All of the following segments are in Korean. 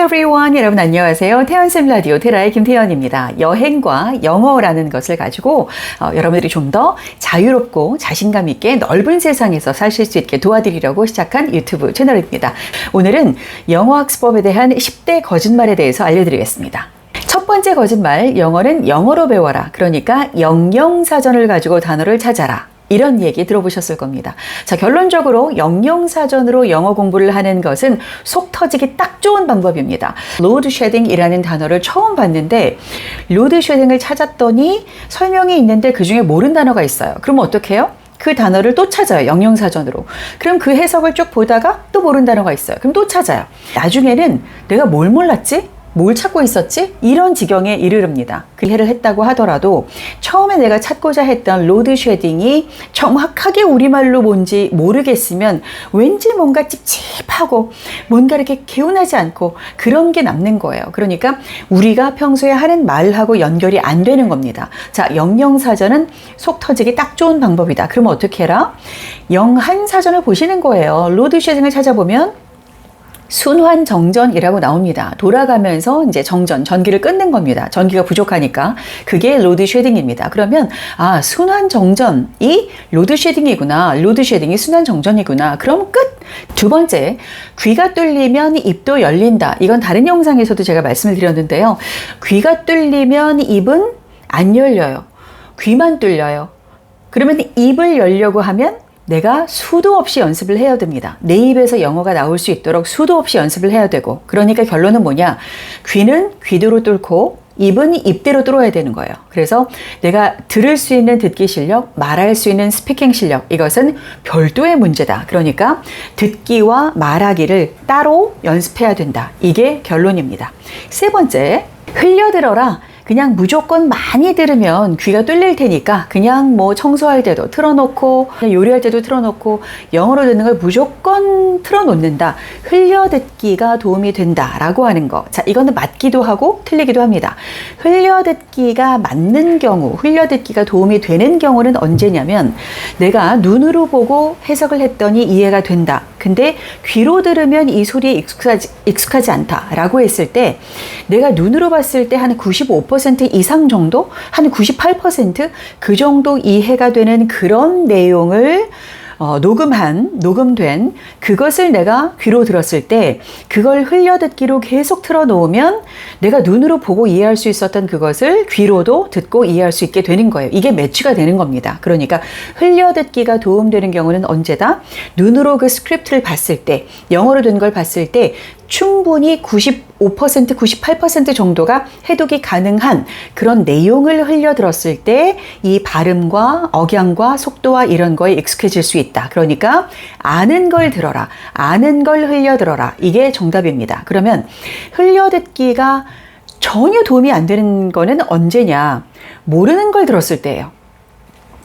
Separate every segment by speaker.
Speaker 1: everyone. 여러분 안녕하세요. 태연쌤 라디오 테라의 김태연입니다. 여행과 영어라는 것을 가지고 여러분들이 좀 더 자유롭고 자신감 있게 넓은 세상에서 사실 수 있게 도와드리려고 시작한 유튜브 채널입니다. 오늘은 영어 학습법에 대한 10대 거짓말에 대해서 알려드리겠습니다. 첫 번째 거짓말, 영어는 영어로 배워라. 그러니까 영영사전을 가지고 단어를 찾아라. 이런 얘기 들어보셨을 겁니다. 자, 결론적으로 영영사전으로 영어 공부를 하는 것은 속 터지기 딱 좋은 방법입니다. 로드 쉐딩이라는 단어를 처음 봤는데 로드 쉐딩을 찾았더니 설명이 있는데 그중에 모르는 단어가 있어요. 그럼 어떻게 해요? 그 단어를 또 찾아요. 영영사전으로. 그럼 그 해석을 쭉 보다가 또 모르는 단어가 있어요. 그럼 또 찾아요. 나중에는 내가 뭘 몰랐지? 뭘 찾고 있었지? 이런 지경에 이르릅니다. 그 이해를 했다고 하더라도 처음에 내가 찾고자 했던 로드 쉐딩이 정확하게 우리말로 뭔지 모르겠으면 왠지 뭔가 찝찝하고 뭔가 이렇게 개운하지 않고 그런 게 남는 거예요. 그러니까 우리가 평소에 하는 말하고 연결이 안 되는 겁니다. 자, 영영사전은 속 터지기 딱 좋은 방법이다. 그러면 어떻게 해라? 영한사전을 보시는 거예요. 로드 쉐딩을 찾아보면 순환정전이라고 나옵니다. 돌아가면서 이제 전기를 끊는 겁니다. 전기가 부족하니까. 그게 로드 쉐딩입니다. 그러면, 순환정전이 로드 쉐딩이구나. 로드 쉐딩이 순환정전이구나. 그럼 끝! 두 번째, 귀가 뚫리면 입도 열린다. 이건 다른 영상에서도 제가 말씀을 드렸는데요. 귀가 뚫리면 입은 안 열려요. 귀만 뚫려요. 그러면 입을 열려고 하면 내가 수도 없이 연습을 해야 됩니다. 내 입에서 영어가 나올 수 있도록 수도 없이 연습을 해야 되고, 그러니까 결론은 뭐냐? 귀는 귀대로 뚫고 입은 입대로 뚫어야 되는 거예요. 그래서 내가 들을 수 있는 듣기 실력, 말할 수 있는 스피킹 실력, 이것은 별도의 문제다. 그러니까 듣기와 말하기를 따로 연습해야 된다. 이게 결론입니다. 세 번째, 흘려들어라. 그냥 무조건 많이 들으면 귀가 뚫릴 테니까 그냥 뭐 청소할 때도 틀어놓고 요리할 때도 틀어놓고 영어로 듣는 걸 무조건 틀어놓는다. 흘려듣기가 도움이 된다라고 하는 거. 자, 이거는 맞기도 하고 틀리기도 합니다. 흘려듣기가 맞는 경우, 흘려듣기가 도움이 되는 경우는 언제냐면 내가 눈으로 보고 해석을 했더니 이해가 된다. 근데 귀로 들으면 이 소리에 익숙하지 않다라고 했을 때 내가 눈으로 봤을 때 한 95% 이상 정도? 한 98% 그 정도 이해가 되는 그런 내용을 녹음된 그것을 내가 귀로 들었을 때 그걸 흘려듣기로 계속 틀어놓으면 내가 눈으로 보고 이해할 수 있었던 그것을 귀로도 듣고 이해할 수 있게 되는 거예요. 이게 매치가 되는 겁니다. 그러니까 흘려듣기가 도움되는 경우는 언제다? 눈으로 그 스크립트를 봤을 때, 영어로 된 걸 봤을 때 충분히 95%, 98% 정도가 해독이 가능한 그런 내용을 흘려들었을 때 이 발음과 억양과 속도와 이런 거에 익숙해질 수 있다. 그러니까 아는 걸 들어라. 아는 걸 흘려들어라. 이게 정답입니다. 그러면 흘려듣기가 전혀 도움이 안 되는 거는 언제냐? 모르는 걸 들었을 때예요.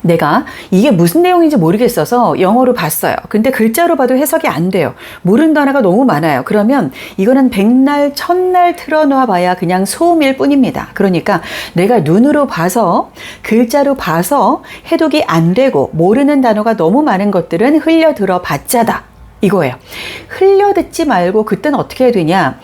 Speaker 1: 내가 이게 무슨 내용인지 모르겠어서 영어로 봤어요. 근데 글자로 봐도 해석이 안 돼요. 모르는 단어가 너무 많아요. 그러면 이거는 백날, 천날 틀어놔 봐야 그냥 소음일 뿐입니다. 그러니까 내가 눈으로 봐서, 글자로 봐서 해독이 안 되고 모르는 단어가 너무 많은 것들은 흘려들어 봤자다. 이거예요. 흘려듣지 말고 그때는 어떻게 해야 되냐?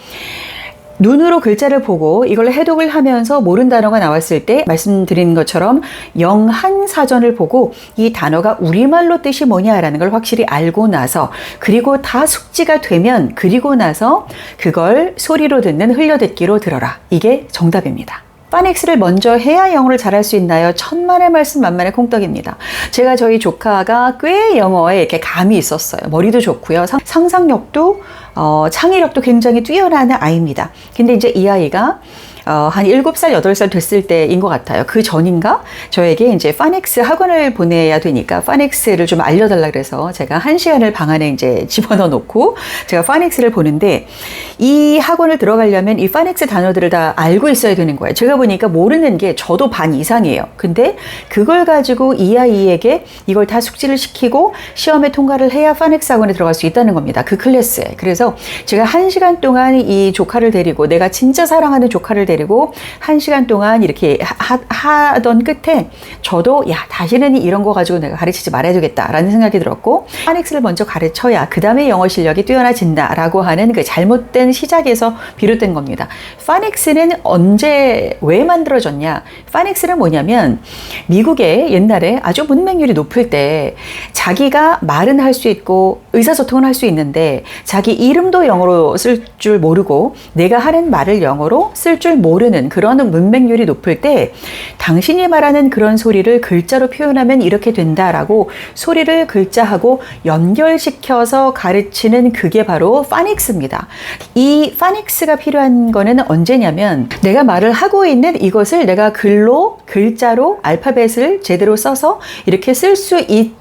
Speaker 1: 눈으로 글자를 보고 이걸 해독을 하면서 모르는 단어가 나왔을 때 말씀드린 것처럼 영한사전을 보고 이 단어가 우리말로 뜻이 뭐냐라는 걸 확실히 알고 나서 그리고 다 숙지가 되면 그리고 나서 그걸 소리로 듣는 흘려듣기로 들어라. 이게 정답입니다. 파닉스를 먼저 해야 영어를 잘할 수 있나요? 천만의 말씀 만만의 콩떡입니다. 제가 저희 조카가 꽤 영어에 이렇게 감이 있었어요. 머리도 좋고요. 상상력도 창의력도 굉장히 뛰어난 아이입니다. 근데 이제 이 아이가 한 7살, 8살 됐을 때인 것 같아요. 그 전인가? 저에게 이제 파닉스 학원을 보내야 되니까 파닉스를 좀 알려달라 그래서 제가 1시간을 방 안에 이제 집어넣어 놓고 제가 파닉스를 보는데 이 학원을 들어가려면 이 파닉스 단어들을 다 알고 있어야 되는 거예요. 제가 보니까 모르는 게 저도 반 이상이에요. 근데 그걸 가지고 이 아이에게 이걸 다 숙지를 시키고 시험에 통과를 해야 파닉스 학원에 들어갈 수 있다는 겁니다. 그 클래스에. 그래서 그래서 제가 1시간 동안 이 조카를 데리고 내가 진짜 사랑하는 조카를 데리고 1시간 동안 이렇게 하던 끝에 저도 야 다시는 이런 거 가지고 내가 가르치지 말아야 되겠다라는 생각이 들었고 파닉스를 먼저 가르쳐야 그 다음에 영어 실력이 뛰어나진다라고 하는 그 잘못된 시작에서 비롯된 겁니다. 파닉스는 언제 왜 만들어졌냐? 파닉스는 뭐냐면 미국에 옛날에 아주 문맹률이 높을 때 자기가 말은 할 수 있고 의사소통은 할 수 있는데 자기 이름도 영어로 쓸 줄 모르고 내가 하는 말을 영어로 쓸 줄 모르는 그런 문맹률이 높을 때 당신이 말하는 그런 소리를 글자로 표현하면 이렇게 된다라고 소리를 글자하고 연결시켜서 가르치는 그게 바로 파닉스입니다. 이 파닉스가 필요한 거는 언제냐면 내가 말을 하고 있는 이것을 내가 글자로 알파벳을 제대로 써서 이렇게 쓸 수 있게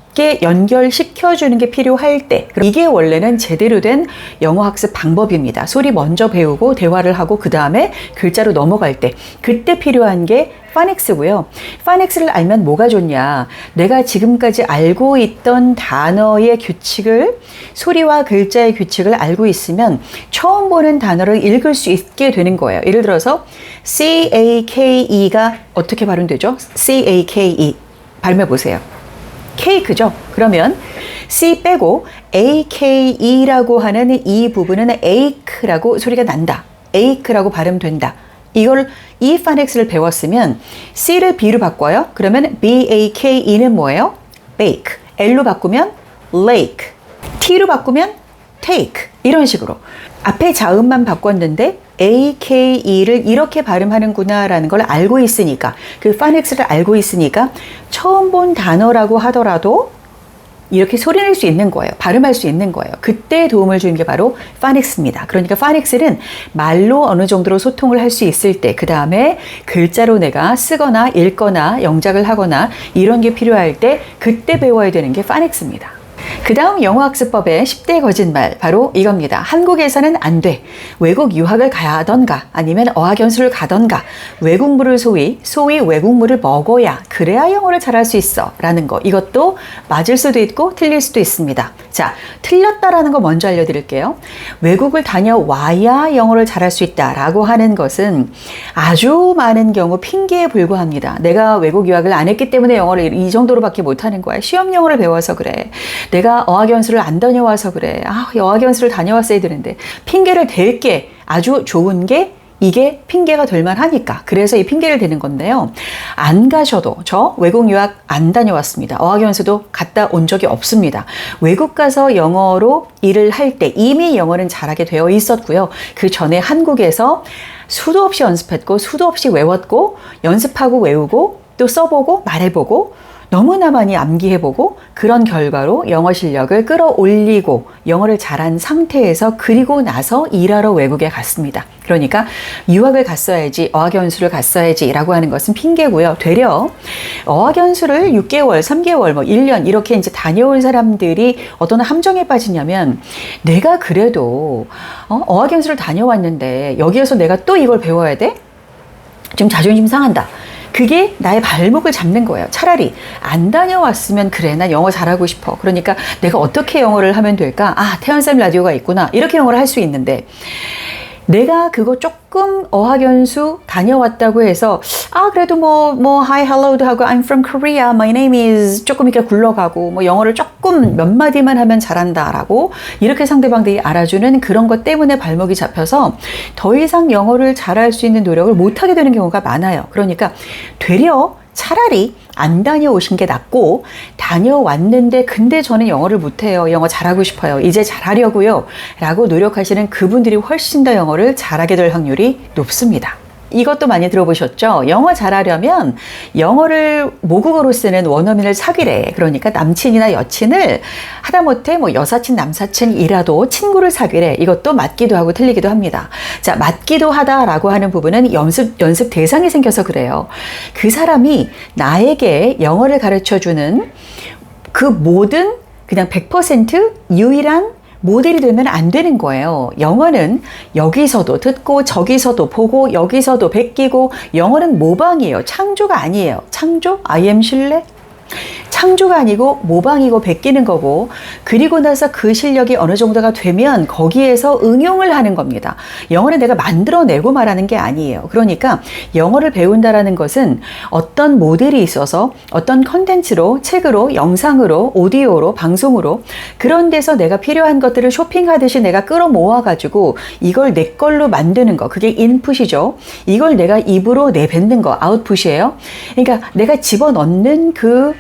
Speaker 1: 연결시켜주는 게 필요할 때 이게 원래는 제대로 된 영어 학습 방법입니다. 소리 먼저 배우고 대화를 하고 그 다음에 글자로 넘어갈 때 그때 필요한 게 파닉스고요. 파닉스를 알면 뭐가 좋냐? 내가 지금까지 알고 있던 단어의 규칙을 소리와 글자의 규칙을 알고 있으면 처음 보는 단어를 읽을 수 있게 되는 거예요. 예를 들어서 CAKE가 어떻게 발음되죠? CAKE 발음해 보세요. 케이크죠. 그러면 C 빼고 AKE라고 하는 이 부분은 ache라고 소리가 난다. ache라고 발음된다. 이 파닉스를 배웠으면 C를 B로 바꿔요. 그러면 BAKE는 뭐예요? bake. L로 바꾸면 lake. T로 바꾸면 take. 이런 식으로. 앞에 자음만 바꿨는데 AKE를 이렇게 발음하는구나 라는 걸 알고 있으니까 그 파닉스를 알고 있으니까 처음 본 단어라고 하더라도 이렇게 소리낼 수 있는 거예요. 발음할 수 있는 거예요. 그때 도움을 주는 게 바로 파닉스입니다. 그러니까 파닉스는 말로 어느 정도로 소통을 할 수 있을 때 그 다음에 글자로 내가 쓰거나 읽거나 영작을 하거나 이런 게 필요할 때 그때 배워야 되는 게 파닉스입니다. 그 다음 영어학습법의 10대 거짓말 바로 이겁니다. 한국에서는 안 돼. 외국 유학을 가던가 아니면 어학연수를 가던가 외국물을 소위 외국물을 먹어야 그래야 영어를 잘할 수 있어 라는 거. 이것도 맞을 수도 있고 틀릴 수도 있습니다. 자, 틀렸다라는 거 먼저 알려드릴게요. 외국을 다녀와야 영어를 잘할 수 있다라고 하는 것은 아주 많은 경우 핑계에 불과합니다. 내가 외국 유학을 안 했기 때문에 영어를 이 정도로밖에 못하는 거야. 시험 영어를 배워서 그래. 내가 어학연수를 안 다녀와서 그래. 어학연수를 다녀왔어야 되는데. 핑계를 댈 게 아주 좋은 게 이게 핑계가 될 만하니까. 그래서 이 핑계를 대는 건데요. 안 가셔도 저 외국 유학 안 다녀왔습니다. 어학연수도 갔다 온 적이 없습니다. 외국 가서 영어로 일을 할 때 이미 영어는 잘하게 되어 있었고요. 그 전에 한국에서 수도 없이 연습했고 수도 없이 외웠고 연습하고 외우고 또 써보고 말해보고 너무나 많이 암기해보고 그런 결과로 영어 실력을 끌어올리고 영어를 잘한 상태에서 그리고 나서 일하러 외국에 갔습니다. 그러니까 유학을 갔어야지 어학연수를 갔어야지 라고 하는 것은 핑계고요. 되려 어학연수를 6개월, 3개월, 1년 이렇게 이제 다녀온 사람들이 어떤 함정에 빠지냐면 내가 그래도 어학연수를 다녀왔는데 여기에서 내가 또 이걸 배워야 돼? 좀 자존심 상한다. 그게 나의 발목을 잡는 거예요. 차라리 안 다녀왔으면 그래 난 영어 잘하고 싶어. 그러니까 내가 어떻게 영어를 하면 될까? 태연쌤 라디오가 있구나. 이렇게 영어를 할 수 있는데 내가 그거 조금 어학연수 다녀왔다고 해서 그래도 hi, hello도 하고 I'm from Korea, my name is 조금 이렇게 굴러가고 영어를 조금 몇 마디만 하면 잘한다라고 이렇게 상대방들이 알아주는 그런 것 때문에 발목이 잡혀서 더 이상 영어를 잘할 수 있는 노력을 못하게 되는 경우가 많아요. 그러니까 되려 차라리 안 다녀오신 게 낫고 다녀왔는데 근데 저는 영어를 못해요. 영어 잘하고 싶어요. 이제 잘하려고요. 라고 노력하시는 그분들이 훨씬 더 영어를 잘하게 될 확률이 높습니다. 이것도 많이 들어보셨죠? 영어 잘하려면 영어를 모국어로 쓰는 원어민을 사귀래. 그러니까 남친이나 여친을 하다못해 여사친, 남사친이라도 친구를 사귀래. 이것도 맞기도 하고 틀리기도 합니다. 자, 맞기도 하다라고 하는 부분은 연습 대상이 생겨서 그래요. 그 사람이 나에게 영어를 가르쳐주는 그 모든 그냥 100% 유일한 모델이 되면 안 되는 거예요. 영어는 여기서도 듣고 저기서도 보고 여기서도 베끼고 영어는 모방이에요. 창조가 아니에요. 창조? I am 실내? 창조가 아니고 모방이고 베끼는 거고, 그리고 나서 그 실력이 어느 정도가 되면 거기에서 응용을 하는 겁니다. 영어는 내가 만들어내고 말하는 게 아니에요. 그러니까 영어를 배운다라는 것은 어떤 모델이 있어서 어떤 컨텐츠로, 책으로, 영상으로, 오디오로, 방송으로 그런 데서 내가 필요한 것들을 쇼핑하듯이 내가 끌어모아 가지고 이걸 내 걸로 만드는 거, 그게 인풋이죠. 이걸 내가 입으로 내뱉는 거, 아웃풋이에요. 그러니까 내가 집어넣는 그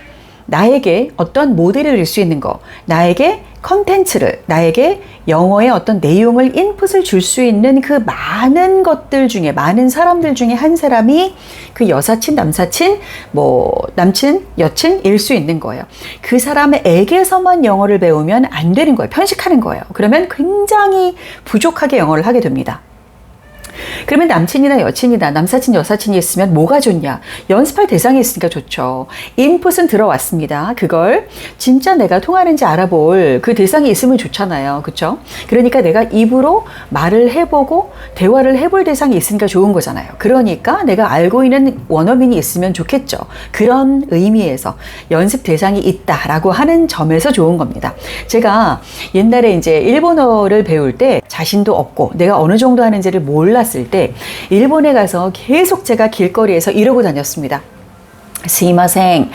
Speaker 1: 나에게 어떤 모델이 될 수 있는 거, 나에게 컨텐츠를, 나에게 영어의 어떤 내용을, 인풋을 줄 수 있는 그 많은 것들 중에, 많은 사람들 중에 한 사람이 그 여사친, 남사친, 뭐 남친, 여친일 수 있는 거예요. 그 사람에게서만 영어를 배우면 안 되는 거예요. 편식하는 거예요. 그러면 굉장히 부족하게 영어를 하게 됩니다. 그러면 남친이나 여친이나 남사친, 여사친이 있으면 뭐가 좋냐? 연습할 대상이 있으니까 좋죠. 인풋은 들어왔습니다. 그걸 진짜 내가 통하는지 알아볼 그 대상이 있으면 좋잖아요. 그렇죠? 그러니까 내가 입으로 말을 해보고 대화를 해볼 대상이 있으니까 좋은 거잖아요. 그러니까 내가 알고 있는 원어민이 있으면 좋겠죠. 그런 의미에서 연습 대상이 있다라고 하는 점에서 좋은 겁니다. 제가 옛날에 이제 일본어를 배울 때 자신도 없고 내가 어느 정도 하는지를 몰랐을 때 일본에 가서 계속 제가 길거리에서 이러고 다녔습니다. 스이마생,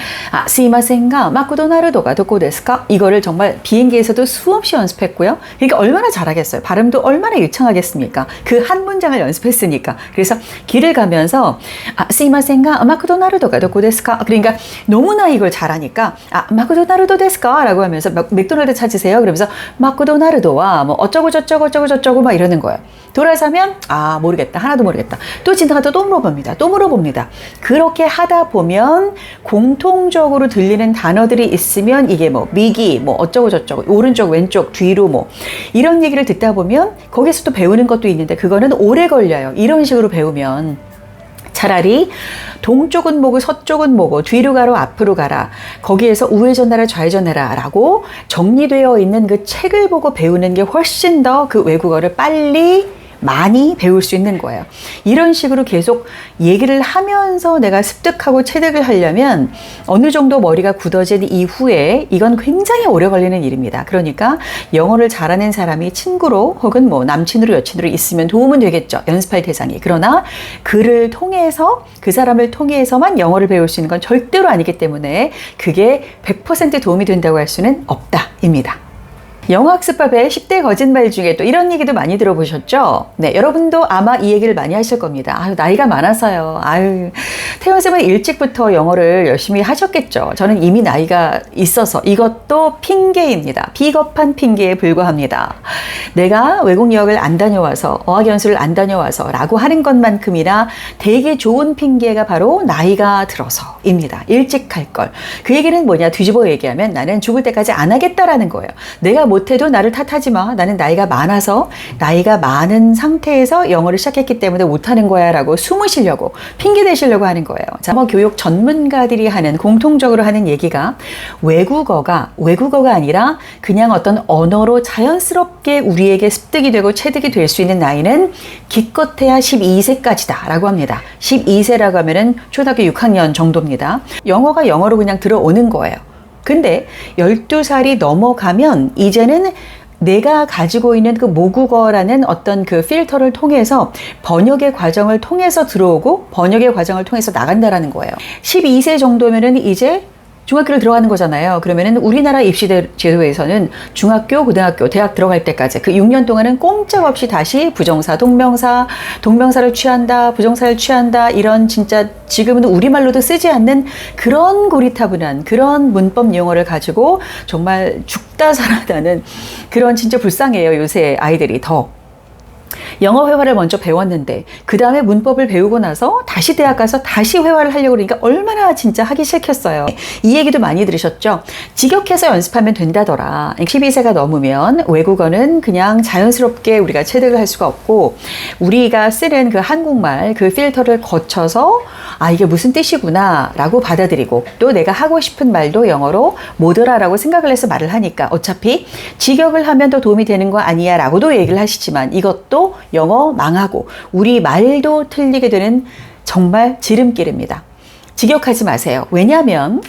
Speaker 1: 스이마생가 마크도나르도가 도코 데스까? 이거를 정말 비행기에서도 수없이 연습했고요. 그러니까 얼마나 잘하겠어요. 발음도 얼마나 유창하겠습니까? 그 한 문장을 연습했으니까. 그래서 길을 가면서 스이마생가 마크도나르도가 도코 데스까? 그러니까 너무나 이걸 잘하니까 마크도나르도 데스까? 라고 하면서 맥도날드 찾으세요. 그러면서 마크도나르도와 뭐 어쩌고 저쩌고 막 이러는 거예요. 돌아서면 모르겠다. 하나도 모르겠다. 또 지나가다 또 물어봅니다. 그렇게 하다 보면 공통적으로 들리는 단어들이 있으면 이게 뭐 미기, 뭐 어쩌고 저쩌고, 오른쪽, 왼쪽, 뒤로 뭐 이런 얘기를 듣다 보면 거기서 또 배우는 것도 있는데 그거는 오래 걸려요. 이런 식으로 배우면. 차라리 동쪽은 뭐고 서쪽은 뭐고 뒤로 가라 앞으로 가라 거기에서 우회전하라 좌회전하라 라고 정리되어 있는 그 책을 보고 배우는 게 훨씬 더 그 외국어를 빨리 많이 배울 수 있는 거예요. 이런 식으로 계속 얘기를 하면서 내가 습득하고 체득을 하려면 어느 정도 머리가 굳어진 이후에 이건 굉장히 오래 걸리는 일입니다. 그러니까 영어를 잘하는 사람이 친구로 혹은 뭐 남친으로 여친으로 있으면 도움은 되겠죠. 연습할 대상이. 그러나 그를 통해서 그 사람을 통해서만 영어를 배울 수 있는 건 절대로 아니기 때문에 그게 100% 도움이 된다고 할 수는 없다입니다. 영어학습법의 10대 거짓말 중에 또 이런 얘기도 많이 들어보셨죠? 네, 여러분도 아마 이 얘기를 많이 하실 겁니다. 나이가 많아서요. 태연쌤은 일찍부터 영어를 열심히 하셨겠죠. 저는 이미 나이가 있어서 이것도 핑계입니다. 비겁한 핑계에 불과합니다. 내가 외국 유학을 안 다녀와서 어학연수를 안 다녀와서 라고 하는 것만큼이나 되게 좋은 핑계가 바로 나이가 들어서입니다. 일찍 할 걸. 그 얘기는 뭐냐 뒤집어 얘기하면 나는 죽을 때까지 안 하겠다라는 거예요. 내가 못해도 나를 탓하지 마. 나는 나이가 많아서 나이가 많은 상태에서 영어를 시작했기 때문에 못하는 거야 라고 숨으시려고 핑계 대시려고 하는 거예요. 자, 교육 전문가들이 하는 공통적으로 하는 얘기가 외국어가 아니라 그냥 어떤 언어로 자연스럽게 우리에게 습득이 되고 체득이 될 수 있는 나이는 기껏해야 12세까지다 라고 합니다. 12세라고 하면은 초등학교 6학년 정도입니다. 영어가 영어로 그냥 들어오는 거예요. 근데 12살이 넘어가면 이제는 내가 가지고 있는 그 모국어라는 어떤 그 필터를 통해서 번역의 과정을 통해서 들어오고 번역의 과정을 통해서 나간다라는 거예요. 12세 정도면은 이제 중학교를 들어가는 거잖아요. 그러면은 우리나라 입시 제도에서는 중학교, 고등학교, 대학 들어갈 때까지 그 6년 동안은 꼼짝없이 다시 부정사, 동명사를 취한다, 부정사를 취한다 이런 진짜 지금은 우리말로도 쓰지 않는 그런 고리타분한 그런 문법 용어를 가지고 정말 죽다 살아나는 그런 진짜 불쌍해요. 요새 아이들이 더. 영어 회화를 먼저 배웠는데 그 다음에 문법을 배우고 나서 다시 대학 가서 다시 회화를 하려고 그러니까 얼마나 진짜 하기 싫겠어요. 이 얘기도 많이 들으셨죠? 직역해서 연습하면 된다더라. 12세가 넘으면 외국어는 그냥 자연스럽게 우리가 체득을 할 수가 없고 우리가 쓰는 그 한국말 그 필터를 거쳐서 이게 무슨 뜻이구나 라고 받아들이고 또 내가 하고 싶은 말도 영어로 뭐더라라고 생각을 해서 말을 하니까 어차피 직역을 하면 더 도움이 되는 거 아니야 라고도 얘기를 하시지만 이것도 영어 망하고 우리 말도 틀리게 되는 정말 지름길입니다. 직역하지 마세요. 왜냐하면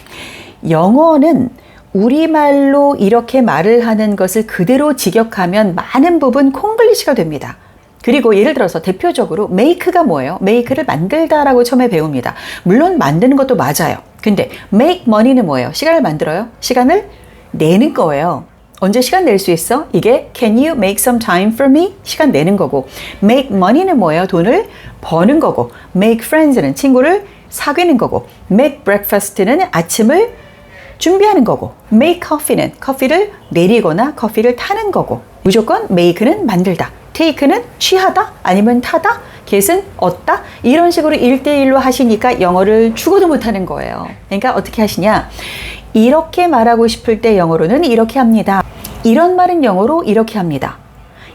Speaker 1: 영어는 우리말로 이렇게 말을 하는 것을 그대로 직역하면 많은 부분 콩글리시가 됩니다. 그리고 예를 들어서 대표적으로 make가 뭐예요? make를 만들다라고 처음에 배웁니다. 물론 만드는 것도 맞아요. 근데 make money는 뭐예요? 시간을 만들어요? 시간을 내는 거예요. 언제 시간 낼 수 있어? 이게 can you make some time for me? 시간 내는 거고, make money는 뭐예요? 돈을 버는 거고, make friends는 친구를 사귀는 거고, make breakfast는 아침을 준비하는 거고, make coffee는 커피를 내리거나 커피를 타는 거고, 무조건 make는 만들다, take는 취하다 아니면 타다, get은 얻다, 이런 식으로 1대1로 하시니까 영어를 죽어도 못하는 거예요. 그러니까 어떻게 하시냐, 이렇게 말하고 싶을 때 영어로는 이렇게 합니다. 이런 말은 영어로 이렇게 합니다.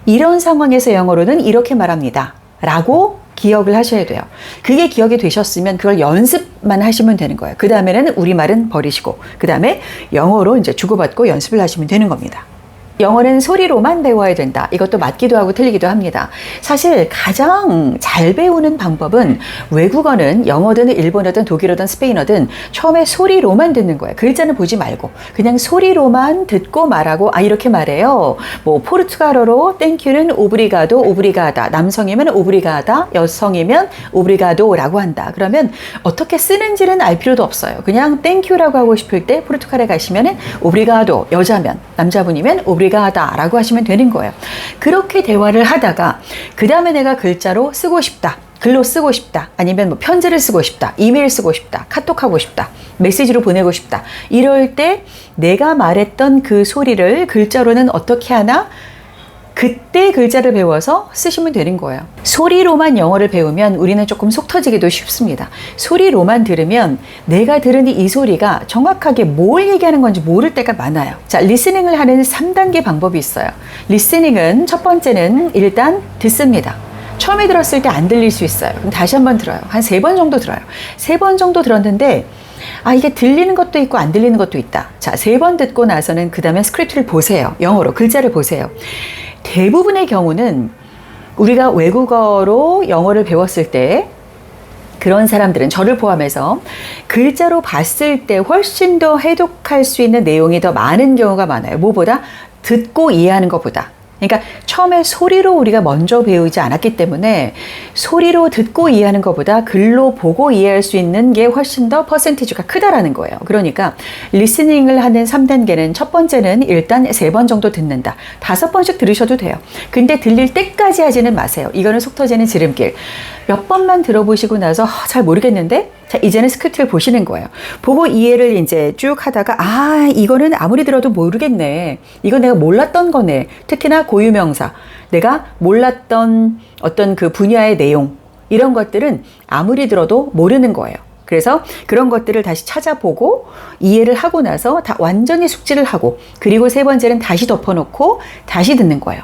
Speaker 1: 이런 상황에서 영어로는 이렇게 말합니다. 라고 기억을 하셔야 돼요. 그게 기억이 되셨으면 그걸 연습만 하시면 되는 거예요. 그 다음에는 우리말은 버리시고, 그 다음에 영어로 이제 주고받고 연습을 하시면 되는 겁니다. 영어는 소리로만 배워야 된다. 이것도 맞기도 하고 틀리기도 합니다. 사실 가장 잘 배우는 방법은, 외국어는 영어든 일본어든 독일어든 스페인어든 처음에 소리로만 듣는 거예요. 글자는 보지 말고 그냥 소리로만 듣고 말하고, 아 이렇게 말해요. 뭐 포르투갈어로 땡큐는 오브리가도, 오브리가다. 남성이면 오브리가다, 여성이면 오브리가도라고 한다. 그러면 어떻게 쓰는지는 알 필요도 없어요. 그냥 땡큐라고 하고 싶을 때 포르투갈에 가시면은 오브리가도, 여자면, 남자분이면 오브리가다 라고 하시면 되는 거예요. 그렇게 대화를 하다가 그 다음에 내가 글자로 쓰고 싶다, 글로 쓰고 싶다, 아니면 뭐 편지를 쓰고 싶다, 이메일 쓰고 싶다, 카톡하고 싶다, 메시지로 보내고 싶다, 이럴 때 내가 말했던 그 소리를 글자로는 어떻게 하나, 그때 글자를 배워서 쓰시면 되는 거예요. 소리로만 영어를 배우면 우리는 조금 속 터지기도 쉽습니다. 소리로만 들으면 내가 들은 이 소리가 정확하게 뭘 얘기하는 건지 모를 때가 많아요. 자, 리스닝을 하는 3단계 방법이 있어요. 리스닝은 첫 번째는 일단 듣습니다. 처음에 들었을 때 안 들릴 수 있어요. 그럼 다시 한번 들어요. 한 3번 정도 들어요. 3번 정도 들었는데 아, 이게 들리는 것도 있고 안 들리는 것도 있다. 자, 3번 듣고 나서는 그 다음에 스크립트를 보세요. 영어로 글자를 보세요. 대부분의 경우는 우리가 외국어로 영어를 배웠을 때, 그런 사람들은 저를 포함해서 글자로 봤을 때 훨씬 더 해독할 수 있는 내용이 더 많은 경우가 많아요. 뭐보다? 듣고 이해하는 것보다. 그러니까 처음에 소리로 우리가 먼저 배우지 않았기 때문에 소리로 듣고 이해하는 것보다 글로 보고 이해할 수 있는 게 훨씬 더 퍼센티지가 크다라는 거예요. 그러니까 리스닝을 하는 3단계는 첫 번째는 일단 3번 정도 듣는다. 5번씩 들으셔도 돼요. 근데 들릴 때까지 하지는 마세요. 이거는 속 터지는 지름길. 몇 번만 들어보시고 나서 잘 모르겠는데, 자, 이제는 스크립트를 보시는 거예요. 보고 이해를 이제 쭉 하다가, 아, 이거는 아무리 들어도 모르겠네. 이건 내가 몰랐던 거네. 특히나 고유명사. 내가 몰랐던 어떤 그 분야의 내용. 이런 것들은 아무리 들어도 모르는 거예요. 그래서 그런 것들을 다시 찾아보고 이해를 하고 나서 다 완전히 숙지를 하고, 그리고 3번째는 다시 덮어놓고 다시 듣는 거예요.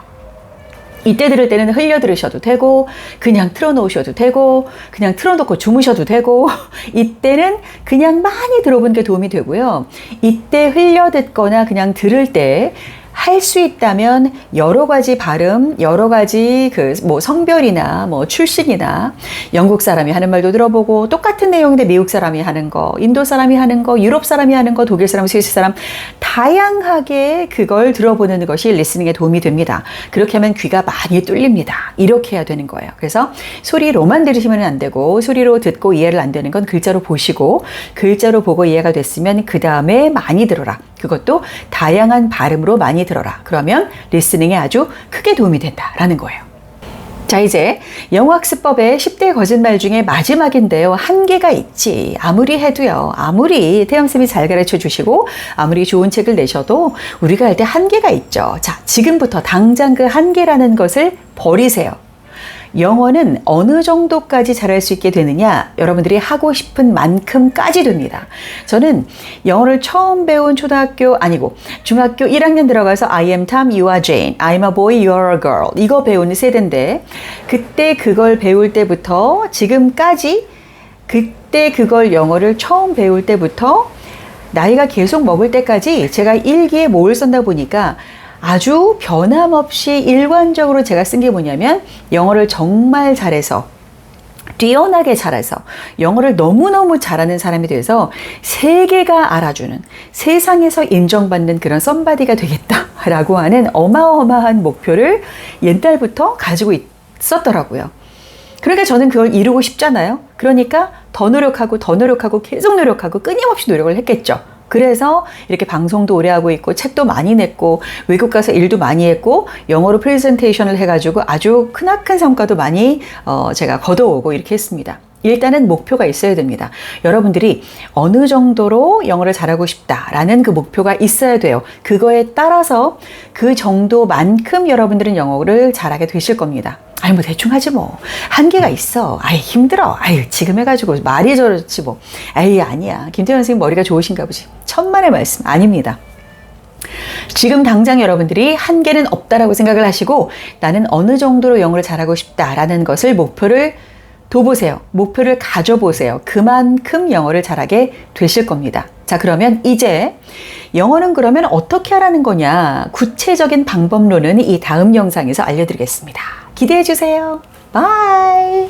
Speaker 1: 이때 들을 때는 흘려 들으셔도 되고, 그냥 틀어놓으셔도 되고, 그냥 틀어놓고 주무셔도 되고, 이때는 그냥 많이 들어보는 게 도움이 되고요. 이때 흘려 듣거나 그냥 들을 때 할 수 있다면 여러 가지 발음, 여러 가지 그 뭐 성별이나 뭐 출신이나 영국 사람이 하는 말도 들어보고, 똑같은 내용인데 미국 사람이 하는 거, 인도 사람이 하는 거, 유럽 사람이 하는 거, 독일 사람, 스위스 사람, 다양하게 그걸 들어보는 것이 리스닝에 도움이 됩니다. 그렇게 하면 귀가 많이 뚫립니다. 이렇게 해야 되는 거예요. 그래서 소리로만 들으시면 안 되고, 소리로 듣고 이해를 안 되는 건 글자로 보시고, 글자로 보고 이해가 됐으면 그 다음에 많이 들어라. 그것도 다양한 발음으로 많이 들어라. 그러면 리스닝에 아주 크게 도움이 된다라는 거예요. 자, 이제 영어학습법의 10대 거짓말 중에 마지막인데요. 한계가 있지. 아무리 해도요. 아무리 태영쌤이 잘 가르쳐 주시고 아무리 좋은 책을 내셔도 우리가 할 때 한계가 있죠. 자, 지금부터 당장 그 한계라는 것을 버리세요. 영어는 어느 정도까지 잘할 수 있게 되느냐? 여러분들이 하고 싶은 만큼까지 됩니다. 저는 영어를 처음 배운 초등학교 아니고 중학교 1학년 들어가서 I am Tom, you are Jane, I'm a boy, you are a girl 이거 배우는 세대인데, 그때 그걸 배울 때부터 지금까지, 그때 그걸 영어를 처음 배울 때부터 나이가 계속 먹을 때까지 제가 일기에 뭘 썼나 보니까 아주 변함없이 일관적으로 제가 쓴 게 뭐냐면, 영어를 정말 잘해서 뛰어나게 잘해서 영어를 너무너무 잘하는 사람이 돼서 세계가 알아주는, 세상에서 인정받는 그런 썸바디가 되겠다라고 하는 어마어마한 목표를 옛날부터 가지고 있었더라고요. 그러니까 저는 그걸 이루고 싶잖아요. 그러니까 더 노력하고 더 노력하고 계속 노력하고 끊임없이 노력을 했겠죠. 그래서 이렇게 방송도 오래 하고 있고 책도 많이 냈고 외국 가서 일도 많이 했고 영어로 프레젠테이션을 해가지고 아주 크나큰 성과도 많이 제가 거둬오고 이렇게 했습니다. 일단은 목표가 있어야 됩니다. 여러분들이 어느 정도로 영어를 잘하고 싶다라는 그 목표가 있어야 돼요. 그거에 따라서 그 정도만큼 여러분들은 영어를 잘하게 되실 겁니다. 아니 뭐 대충 하지 뭐 한계가 있어. 아이 힘들어. 아유 지금 해가지고 말이 저렇지 뭐. 에이 아니야. 김태현 선생님 머리가 좋으신가 보지. 천만의 말씀 아닙니다. 지금 당장 여러분들이 한계는 없다라고 생각을 하시고 나는 어느 정도로 영어를 잘하고 싶다라는 것을 목표를 둬보세요. 목표를 가져보세요. 그만큼 영어를 잘하게 되실 겁니다. 자, 그러면 이제 영어는 그러면 어떻게 하라는 거냐? 구체적인 방법론은 이 다음 영상에서 알려드리겠습니다. 기대해 주세요. 바이.